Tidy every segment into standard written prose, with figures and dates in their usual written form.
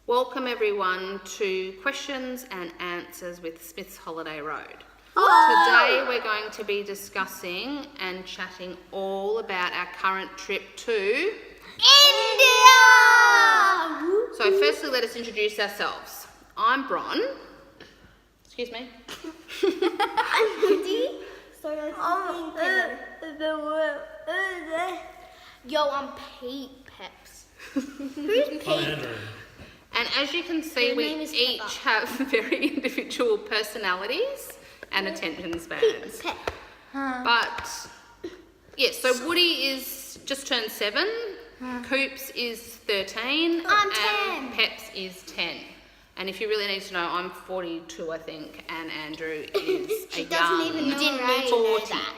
Welcome everyone to Questions and Answers with Smithsholidayroad. Oh. Today we're going to be discussing and chatting all about our current trip to India! So firstly, let us introduce ourselves. I'm Bron. Excuse me. I'm Woody. Yo, I'm Pete Peps. Who's Pete? I'm Andrew. And as you can see, Her we name is each Pepper. have very individual personalities and attention spans. Pep. But yes, so Woody is just turned 7, Coops is 13, I'm and 10. Peps is 10. And if you really need to know, I'm 42, I think, and Andrew is She a doesn't young even know. You didn't really 40. know that.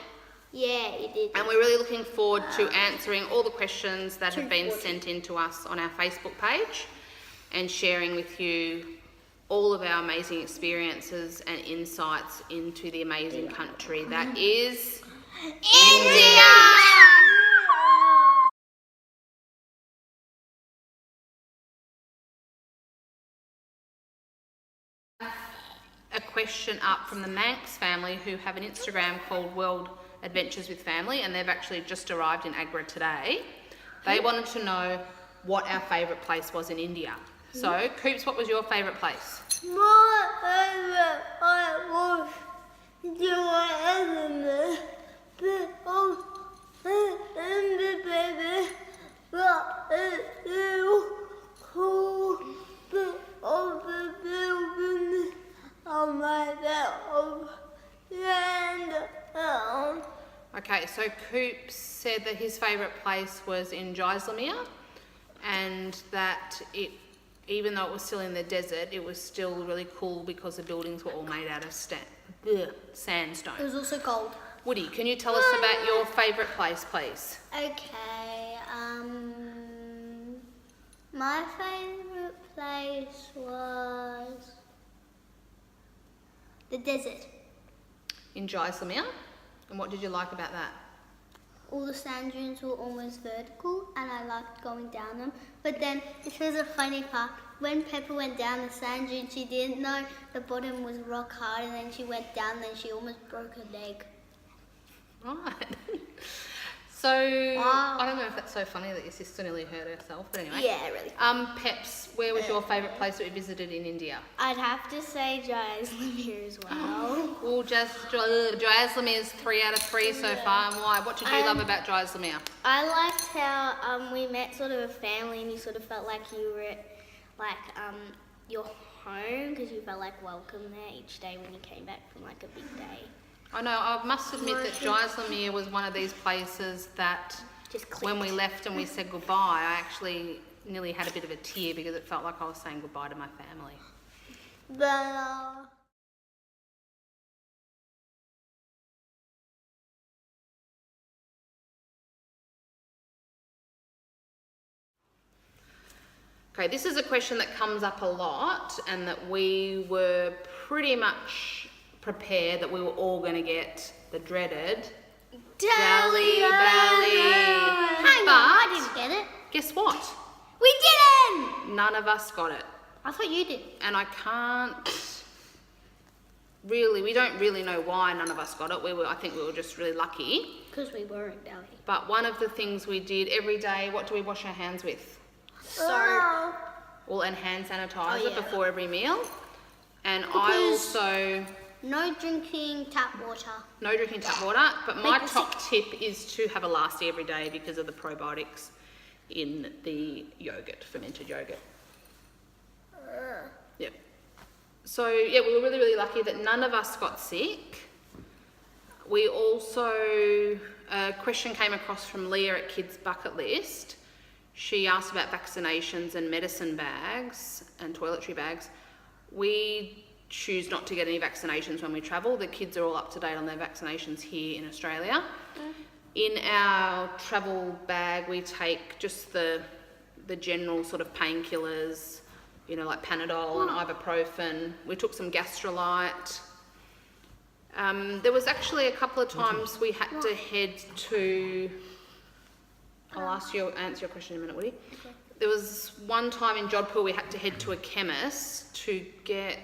Yeah, you did. And we're really looking forward to answering all the questions that have been 40. sent in to us on our Facebook page and sharing with you all of our amazing experiences and insights into the amazing country that is India! A question up from the Manx family, who have an Instagram called World Adventures with Family, and they've actually just arrived in Agra today. They wanted to know what our favourite place was in India. So, Coops, what was your favourite place? My favorite part was the baby, but it's so cool. Of the building on my land. Okay, so Coops said that his favourite place was in Jaisalmer, and that even though it was still in the desert, it was still really cool because the buildings were all made out of sandstone. It was also gold. Woody, can you tell us about your favourite place, please? Okay, my favourite place was the desert. In Jaisalmer? And what did you like about that? All the sand dunes were almost vertical and I liked going down them. But then, this was a funny part. When Pepper went down the sand dune, she didn't know the bottom was rock hard, and then she went down and then she almost broke her leg. Right. So, I don't know if that's so funny that your sister nearly hurt herself, but anyway. Yeah, really. Peps, where was your favourite place that we visited in India? I'd have to say Jaisalmer as well. Well, Jaisalmer is 3 out of 3 so far, and why? What did you love about Jaisalmer? I liked how we met sort of a family and you sort of felt like you were at your home, because you felt like welcome there each day when you came back from like a big day. I know, I must admit that Jaisalmer was one of these places that Just when we left and we said goodbye, I actually nearly had a bit of a tear because it felt like I was saying goodbye to my family. Okay, this is a question that comes up a lot, and that we were pretty much prepared that we were all going to get the dreaded Delhi Belly. Hang on, I didn't get it. Guess what? We didn't! None of us got it. I thought you did. And I can't really, we don't really know why none of us got it. I think we were just really lucky. Because we were in Delhi. But one of the things we did every day, what do we wash our hands with? So, Well, and hand sanitizer yeah. before every meal. And I Because- also, no drinking tap water. no drinking tap water, but my Make us top tip is to have a lasty every day because of the probiotics in the yogurt, fermented yogurt. Yep. So, yeah, we were really, really lucky that none of us got sick. We also, a question came across from Leah at Kids Bucket List. She asked about vaccinations and medicine bags and toiletry bags. We choose not to get any vaccinations when we travel. The kids are all up to date on their vaccinations here in Australia. In our travel bag, we take just the general sort of painkillers, you know, like Panadol and ibuprofen. We took some Gastrolite. There was actually a couple of times we had to head to I'll answer your question in a minute, Woody. there was one time in Jodhpur we had to head to a chemist to get,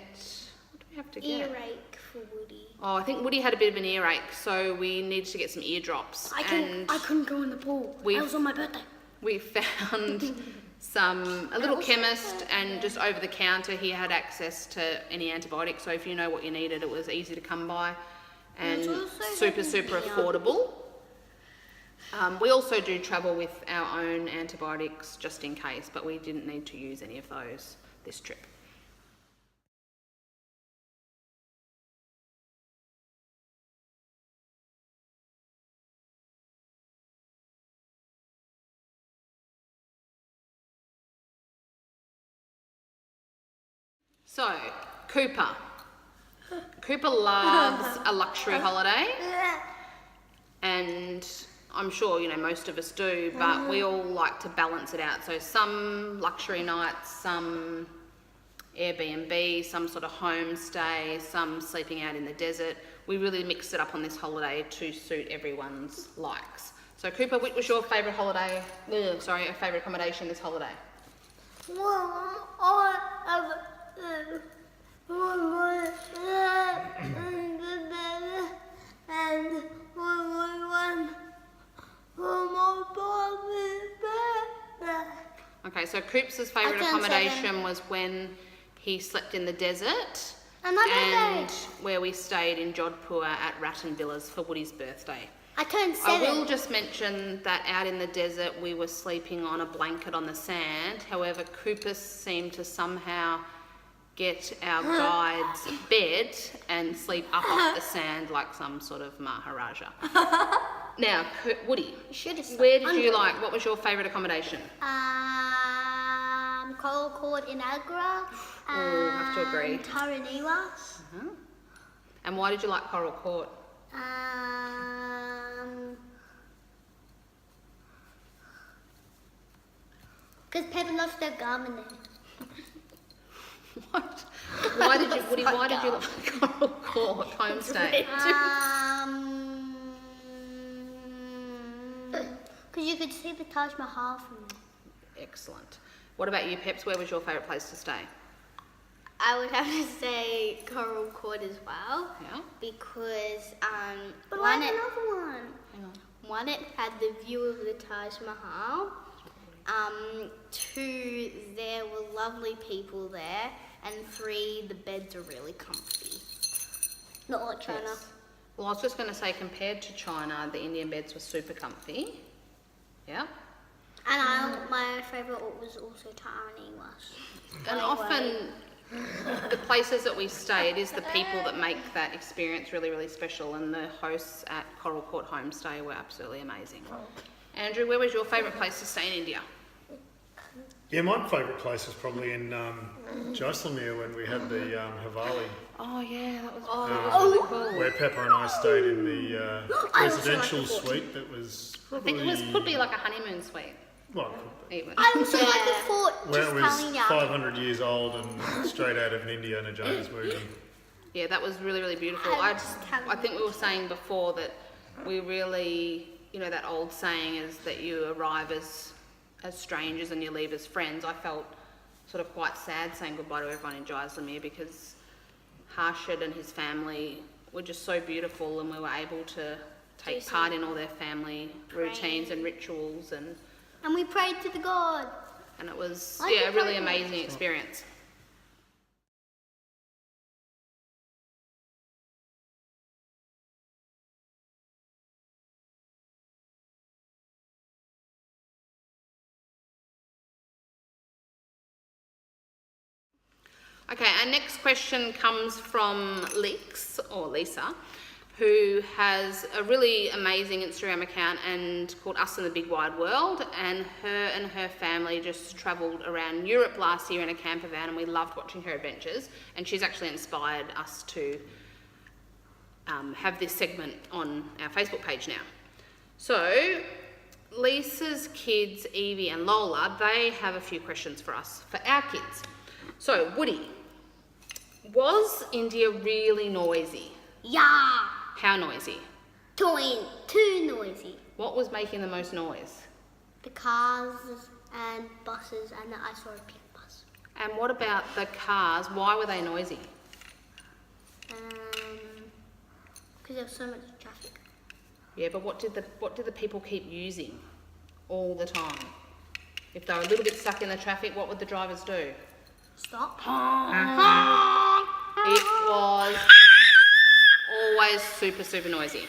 what do we have to get? Earache for Woody. Oh, I think Woody had a bit of an earache, so we needed to get some ear drops. I couldn't go in the pool. It was on my birthday. We found a little chemist, and just over the counter he had access to any antibiotics, so if you know what you needed, it was easy to come by and super affordable. We also do travel with our own antibiotics just in case, but we didn't need to use any of those this trip. So, Cooper. Cooper loves a luxury holiday, and I'm sure, you know, most of us do, but we all like to balance it out. So some luxury nights, some Airbnb, some sort of homestay, some sleeping out in the desert. We really mixed it up on this holiday to suit everyone's likes. So Cooper, what was your favourite favourite accommodation this holiday? Okay, so Coops' favourite accommodation was when he slept in the desert and where we stayed in Jodhpur at Rattan Villas for Woody's birthday. I turned 7. I will just mention that out in the desert we were sleeping on a blanket on the sand. However, Cooper seemed to somehow get our guide's bed and sleep up off the sand like some sort of Maharaja. Now, Woody, where did you like, what was your favourite accommodation? Coral Court in Agra. I have to agree. Taraniwas. And why did you like Coral Court? Because Pepper lost their garment there. What? Why did you, Woody, why did you like Coral Court homestay? Because you could see the Taj Mahal from there. Excellent. What about you, Peps? Where was your favourite place to stay? I would have to say Coral Court as well. Yeah. Because But one, I have another one. Hang on. One, it had the view of the Taj Mahal. 2, there were lovely people there. And 3, the beds are really comfy. Not like China. Yes. Well, I was just going to say, compared to China, the Indian beds were super comfy. Yeah. And my favourite was also Taraniwas. And often the places that we stay, it is the people that make that experience really, really special, and the hosts at Coral Court Homestay were absolutely amazing. Andrew, where was your favourite place to stay in India? Yeah, my favourite place was probably in Jaisalmer when we had the Havali, Oh yeah, that was really cool. where Pepper and I stayed in the residential suite that was I probably... think it could be like a honeymoon suite. Well, it could be. Even. I also like the fort, Where just it was telling you. 500 years old and straight out of an Indiana Jones movie. Yeah, that was really, really beautiful. I I just can't think we were saying before that we really, you know, that old saying is that you arrive as strangers and you leave as friends. I felt sort of quite sad saying goodbye to everyone in Jaisalmer because Harshad and his family were just so beautiful, and we were able to take part in all their family routines and rituals, and we prayed to the God. it was I a could really try amazing experience. Okay, our next question comes from Lisa, who has a really amazing Instagram account called Us in the Big Wide World, and her family just travelled around Europe last year in a camper van, and we loved watching her adventures, and she's actually inspired us to have this segment on our Facebook page now. So Lisa's kids, Evie and Lola, they have a few questions for us, for our kids. So Woody, was India really noisy? Yeah. How noisy? Too noisy. What was making the most noise? The cars, and buses, and I saw a pink bus. And what about the cars? Why were they noisy? Because there was so much traffic. Yeah, but what did the people keep using all the time? If they were a little bit stuck in the traffic, what would the drivers do? Stop. It was always super, super noisy.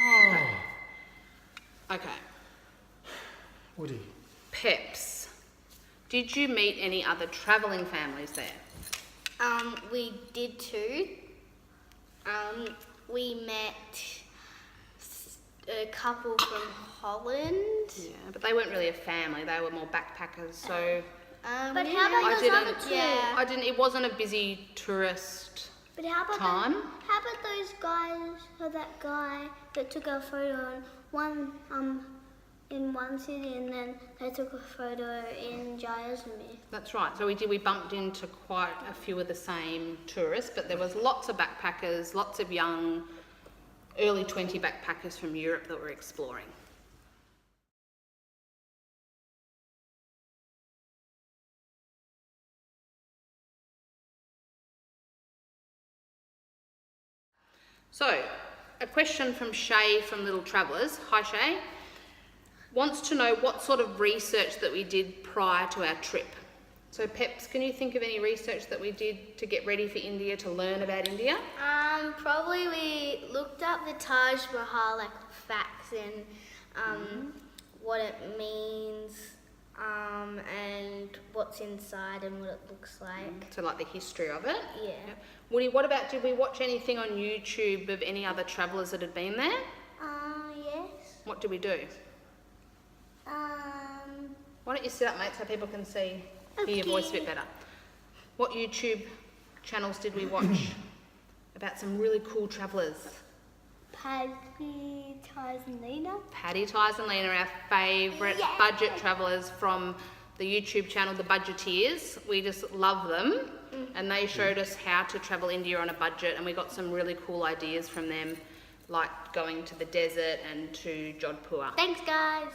Oh, Okay. Woody. Peps. Did you meet any other travelling families there? We did too. We met a couple from Holland. Yeah, but they weren't really a family. They were more backpackers. So But how about I those didn't. other two? I didn't. It wasn't a busy tourist But how about time. how about those guys or that guy that took a photo in one city and then they took a photo in Jaisalmer? That's right. So we bumped into quite a few of the same tourists, but there was lots of backpackers, lots of young, early 20 backpackers from Europe that were exploring. So, a question from Shay from Little Travellers. Hi Shay. Wants to know what sort of research that we did prior to our trip. So Peps, can you think of any research that we did to get ready for India, to learn about India? Probably we looked up the Taj Mahal, like facts and what it means, and what's inside and what it looks like. So like the history of it? Yeah. Yep. Woody, what about, did we watch anything on YouTube of any other travellers that had been there? Yes. What did we do? Why don't you sit up, mate, so people can see, hear your voice a bit better. What YouTube channels did we watch about some really cool travellers? Paddy, Tys and Lena. Paddy, Tys and Lena, our favourite budget travellers from the YouTube channel, The Budgeteers. We just love them, and they showed us how to travel India on a budget, and we got some really cool ideas from them, like going to the desert and to Jodhpur. Thanks, guys.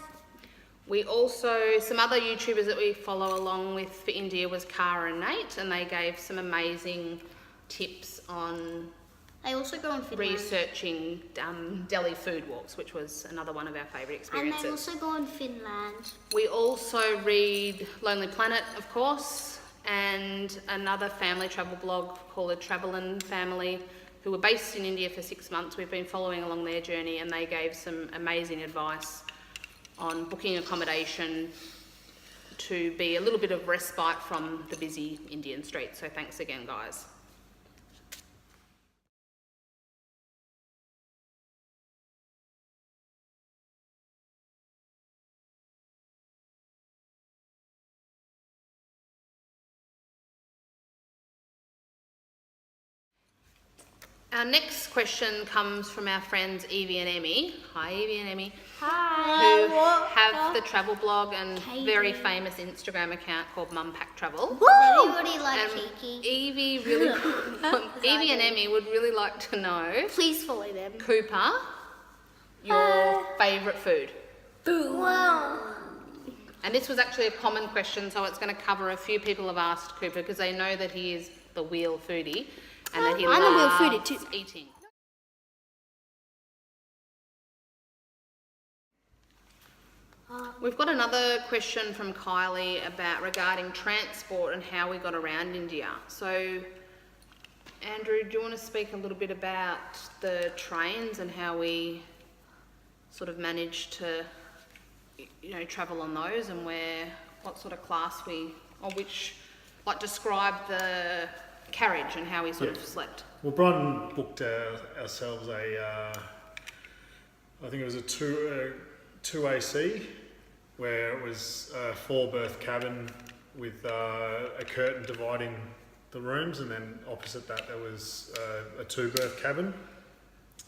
We also, some other YouTubers that we follow along with for India was Cara and Nate, and they gave some amazing tips on I also go on Finland. researching Delhi food walks, which was another one of our favourite experiences. And I also go on Finland. We also read Lonely Planet, of course, and another family travel blog called the Travelin' Family, who were based in India for 6 months. We've been following along their journey, and they gave some amazing advice on booking accommodation to be a little bit of respite from the busy Indian streets. So thanks again, guys. Our next question comes from our friends Evie and Emmy. Hi Evie and Emmy. Hi. Who have the travel blog and very famous Instagram account called Mum Pack Travel. Does anybody like Kiki? Evie Evie and Emmy would really like to know, Please follow them. Cooper, your favourite food. Wow. And this was actually a common question, so it's going to cover a few people have asked Cooper because they know that he is the wheel foodie and that he I'm a wheel loves foodie too. eating. We've got another question from Kylie regarding transport and how we got around India. So, Andrew, do you want to speak a little bit about the trains and how we sort of managed to, travel on those, and what sort of class describe the carriage and how we sort of slept? Well, Brian booked ourselves I think it was a 2AC, where it was a 4-berth cabin with a curtain dividing the rooms, and then opposite that there was a 2-berth cabin.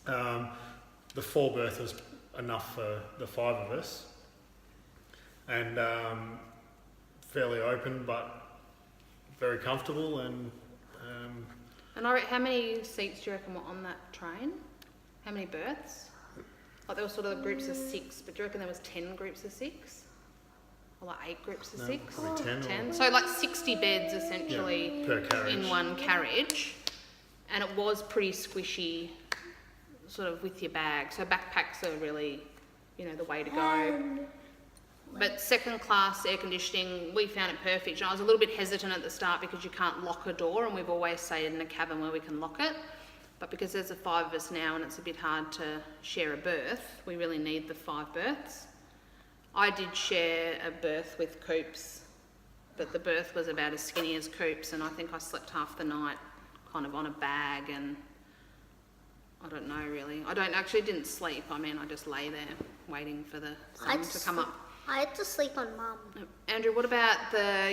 The 4-berth was enough for the 5 of us, and fairly open but very comfortable. And how many seats do you reckon were on that train? How many berths? Like there were sort of groups of 6, but do you reckon there was 10 groups of 6? like 8 groups of No, 6. probably 10 or- 10. So like 60 beds essentially per carriage. in one carriage. And it was pretty squishy, sort of with your bag. So backpacks are really, the way to go. But second class air conditioning, we found it perfect. I was a little bit hesitant at the start because you can't lock a door, and we've always stayed in a cabin where we can lock it. But because there's the 5 of us now and it's a bit hard to share a berth, we really need the 5 berths. I did share a berth with Coops, but the berth was about as skinny as Coops, and I think I slept half the night kind of on a bag, and I don't know really. Didn't sleep. I mean, I just lay there waiting for the sun to come up. I had to sleep on Mum. Andrew, what about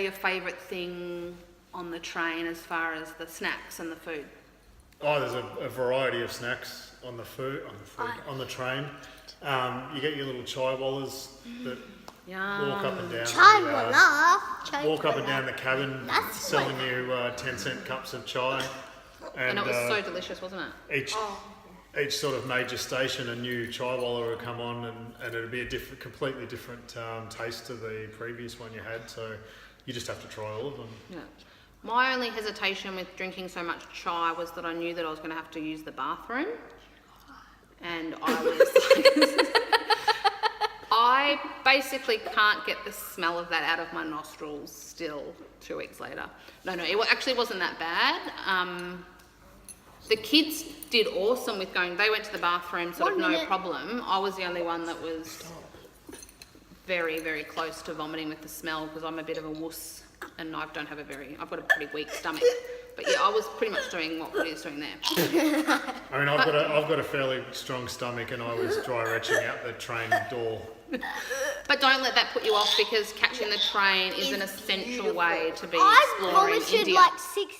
your favourite thing on the train as far as the snacks and the food? Oh, there's a variety of snacks on the train. You get your little chai wallers that Yum. walk up and down. Walk up and down the cabin, That's selling you 10-cent cups of chai. And it was so delicious, wasn't it? Each sort of major station, a new chai waller would come on, and it'd be a completely different taste to the previous one you had. So you just have to try all of them. Yeah. My only hesitation with drinking so much chai was that I knew that I was going to have to use the bathroom, and I was I basically can't get the smell of that out of my nostrils still 2 weeks later. No, it actually wasn't that bad. The kids did awesome with going. They went to the bathroom no problem. I was the only one that was very, very close to vomiting with the smell because I'm a bit of a wuss and I've got a pretty weak stomach. But yeah, I was pretty much doing what Woody's doing there. I mean, I've got a fairly strong stomach, and I was dry retching out the train door. But don't let that put you off, because catching the train is an essential way to be I exploring vomited India. like 6 times.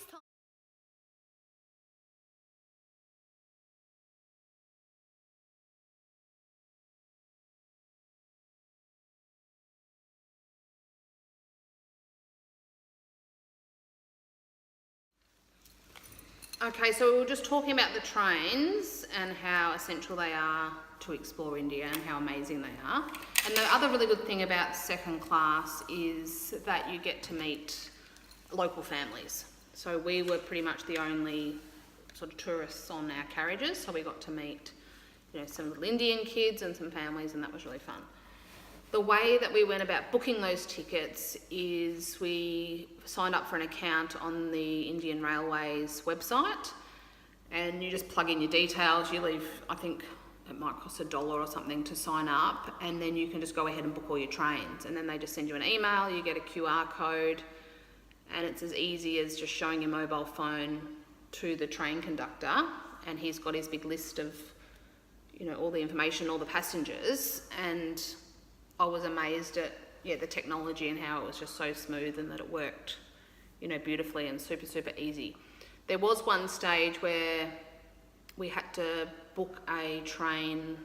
Okay, so we were just talking about the trains and how essential they are to explore India and how amazing they are. And the other really good thing about second class is that you get to meet local families. So we were pretty much the only sort of tourists on our carriages, so we got to meet, some little Indian kids and some families, and that was really fun. The way that we went about booking those tickets is we signed up for an account on the Indian Railways website, and you just plug in your details. You leave, I think it might cost $1 or something to sign up, and then you can just go ahead and book all your trains. And then they just send you an email, you get a QR code, and it's as easy as just showing your mobile phone to the train conductor, and he's got his big list of, all the information, all the passengers, and I was amazed at the technology and how it was just so smooth and that it worked, beautifully and super, super easy. There was one stage where we had to book a train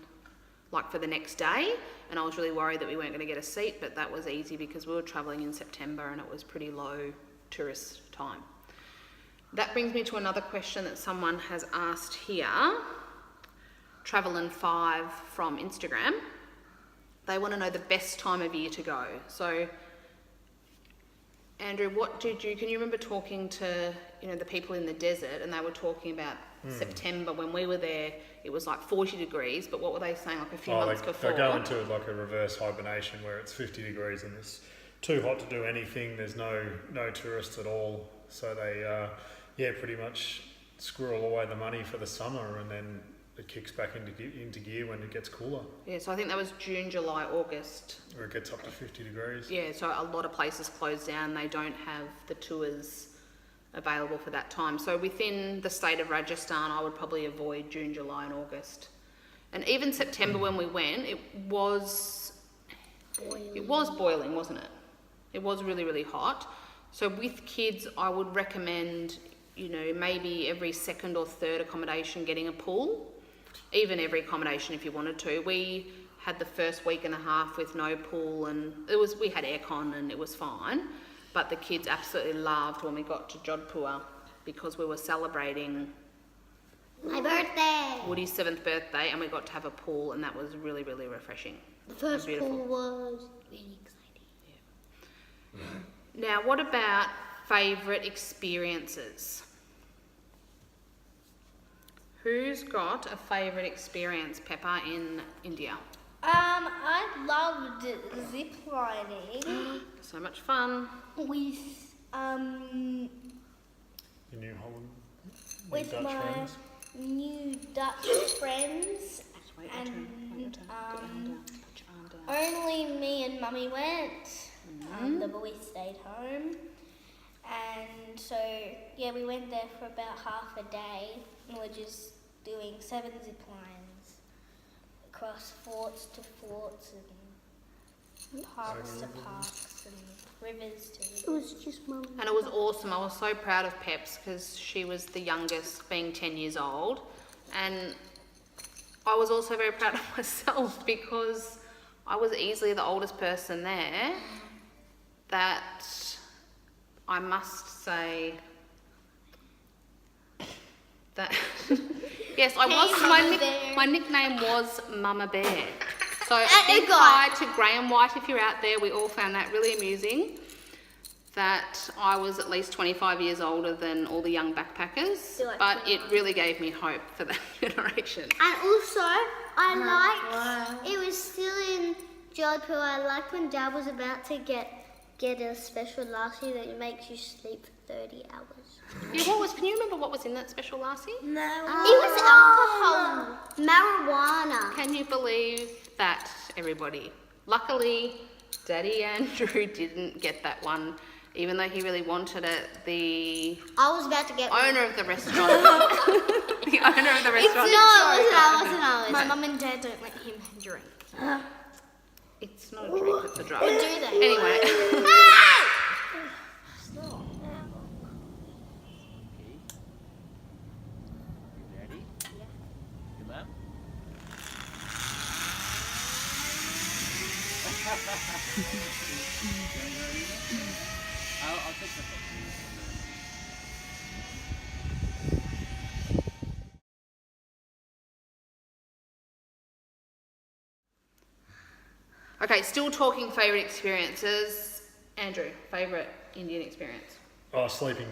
like for the next day, and I was really worried that we weren't going to get a seat, but that was easy because we were travelling in September and it was pretty low tourist time. That brings me to another question that someone has asked here. Travelin5 from Instagram. They want to know the best time of year to go. So, Andrew, can you remember talking to, the people in the desert, and they were talking about September when we were there, it was like 40 degrees, but what were they saying, like a few months before? They go into like a reverse hibernation where it's 50 degrees and it's too hot to do anything. There's no tourists at all. So they, pretty much squirrel away the money for the summer, and then it kicks back into gear when it gets cooler. Yeah, so I think that was June, July, August. Where it gets up to 50 degrees. Yeah, so a lot of places close down. They don't have the tours available for that time. So within the state of Rajasthan, I would probably avoid June, July and August. And even September when we went, it was boiling, wasn't it? It was really, really hot. So with kids, I would recommend, maybe every second or third accommodation getting a pool. Even every accommodation if you wanted to. We had the first week and a half with no pool, and we had aircon and it was fine. But the kids absolutely loved when we got to Jodhpur because we were celebrating my birthday. Woody's 7th birthday, and we got to have a pool, and that was really, really refreshing. The first pool was really exciting. Yeah. Now, what about favourite experiences? Who's got a favourite experience, Pepper, in India? I loved zip lining So much fun. with Your New Holland, with Dutch my friends. new Dutch friends, Just wait your and turn. Wait your turn. Put your arm down. Put your arm down. only me and Mummy went. The boys stayed home, and so yeah, we went there for about half a day, and we're just doing 7 zip lines across forts to forts and parks to parks and rivers to rivers. It was just Mum. And it was awesome. I was so proud of Peps because she was the youngest, being 10 years old. And I was also very proud of myself because I was easily the oldest person there. That I must say that yes, I was. My nickname was Mama Bear. So a big hi to Graham White if you're out there. We all found that really amusing. That I was at least 25 years older than all the young backpackers, but it really gave me hope for that generation. And also, I liked, it was still in Jodhpur, I liked when Dad was about to get a special lassi that makes you sleep for 30 hours. Yeah, can you remember what was in that special lassi? No. It was alcohol, marijuana. Can you believe that, everybody? Luckily, Daddy Andrew didn't get that one, even though he really wanted it. The I was about to get owner of the restaurant. The owner of the restaurant. it wasn't. My mum and Dad don't let him drink. It's not a drink, it's a drug. Or do they? Anyway. Ready? Yeah. Good man. I'll take the picture. Okay, still talking favourite experiences. Andrew, favourite Indian experience? Oh, sleeping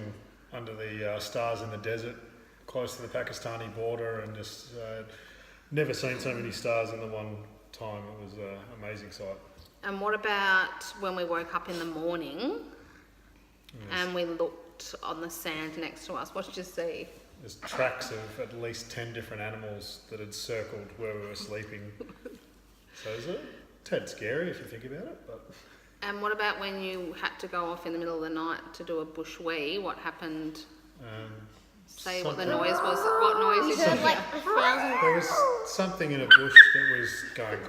under the stars in the desert, close to the Pakistani border, and just never seen so many stars in the one time. It was an amazing sight. And what about when we woke up in the morning and we looked on the sand next to us? What did you see? There's tracks of at least 10 different animals that had circled where we were sleeping. So it was a tad scary if you think about it. But And what about when you had to go off in the middle of the night to do a bush wee? What happened? Say what the noise was. What noise did you hear? Like 1,000. there was something in a bush that was going.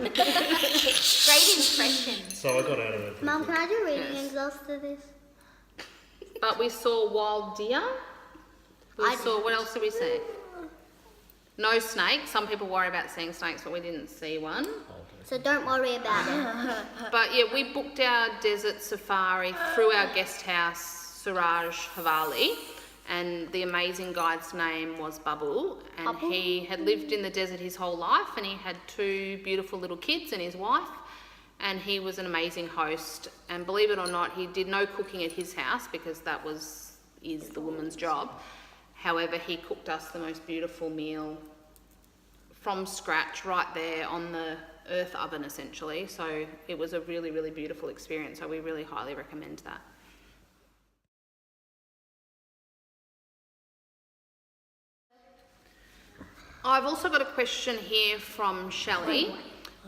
Great impression. So I got out of it. Mum, can I do reading Yes. exams to this? But we saw wild deer. What else did we see? No snakes. Some people worry about seeing snakes, but we didn't see one. So don't worry about it. But yeah, we booked our desert safari through our guest house, Suraj Havali, and the amazing guide's name was Babu, and he had lived in the desert his whole life, and he had 2 beautiful little kids and his wife, and he was an amazing host. And believe it or not, he did no cooking at his house because that is the woman's job. However, he cooked us the most beautiful meal from scratch right there on the earth oven essentially. So it was a really, really beautiful experience. So we really highly recommend that. I've also got a question here from Shelley,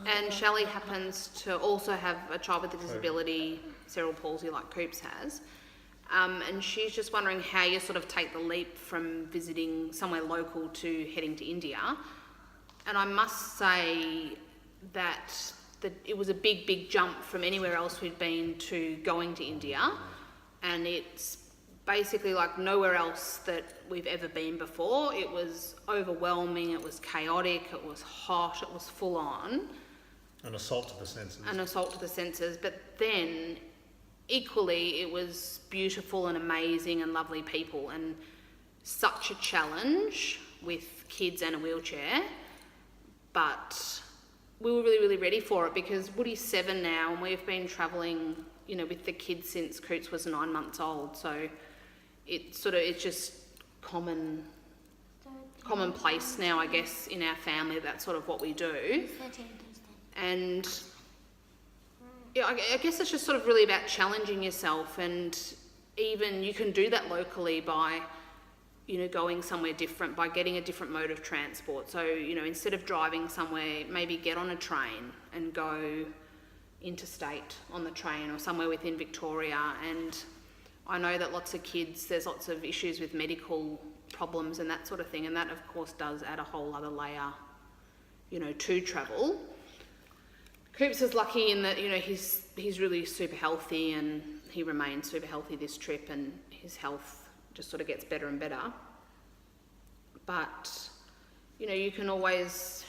and Shelley happens to also have a child with a disability, cerebral palsy, like Coops has. And she's just wondering how you sort of take the leap from visiting somewhere local to heading to India. And I must say that it was a big, big jump from anywhere else we'd been to going to India. And it's basically like nowhere else that we've ever been before. It was overwhelming, it was chaotic, it was hot, it was full on. An assault to the senses. An assault to the senses. But then equally it was beautiful and amazing and lovely people, and such a challenge with kids and a wheelchair. But we were really, really ready for it because Woody's 7 now and we've been travelling, you know, with the kids since Coots was 9 months old. So it's just commonplace now, I guess, in our family. That's sort of what we do. And yeah, I guess it's just sort of really about challenging yourself, and even you can do that locally by, you know, going somewhere different, by getting a different mode of transport. So, you know, instead of driving somewhere, maybe get on a train and go interstate on the train or somewhere within Victoria. And I know that lots of kids, there's lots of issues with medical problems and that sort of thing, and that of course does add a whole other layer, you know, to travel. Coops is lucky in that, you know, he's really super healthy, and he remains super healthy this trip, and his health just sort of gets better and better. But, you know, you can always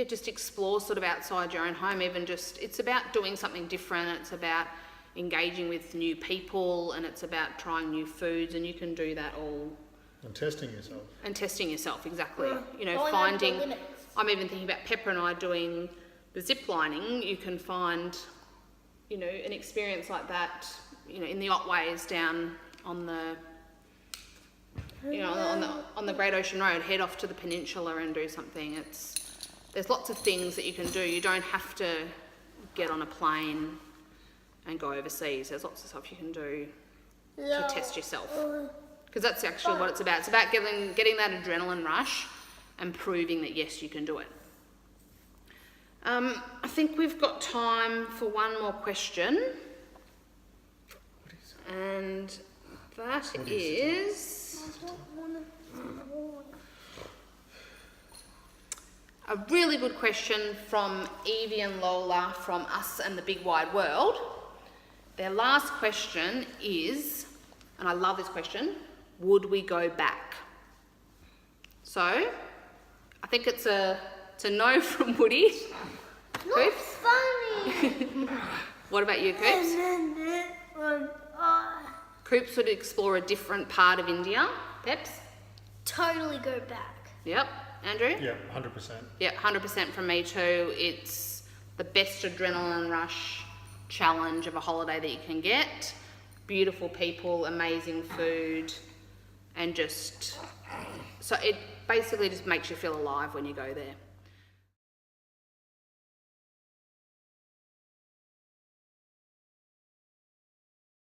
just explore sort of outside your own home, even just, it's about doing something different, it's about engaging with new people, and it's about trying new foods, and you can do that all. And testing yourself. And testing yourself, exactly. You know, finding, I'm even thinking about Pepper and I doing the zip lining. You can find, you know, an experience like that, you know, in the Otways down on the, you know, on the Great Ocean Road. Head off to the peninsula and do something. There's lots of things that you can do. You don't have to get on a plane and go overseas. There's lots of stuff you can do to test yourself. Because that's actually what it's about. It's about getting that adrenaline rush and proving that, yes, you can do it. I think we've got time for one more question. And that is a really good question from Evie and Lola from Us and the Big Wide World. Their last question is, and I love this question, would we go back? So, I think it's a no from Woody. Not funny. What about you, Coops? Coops would explore a different part of India. Peps? Totally go back. Yep. Andrew? Yeah, 100%. Yeah, 100% from me too. It's the best adrenaline rush challenge of a holiday that you can get. Beautiful people, amazing food, and just, so it basically just makes you feel alive when you go there.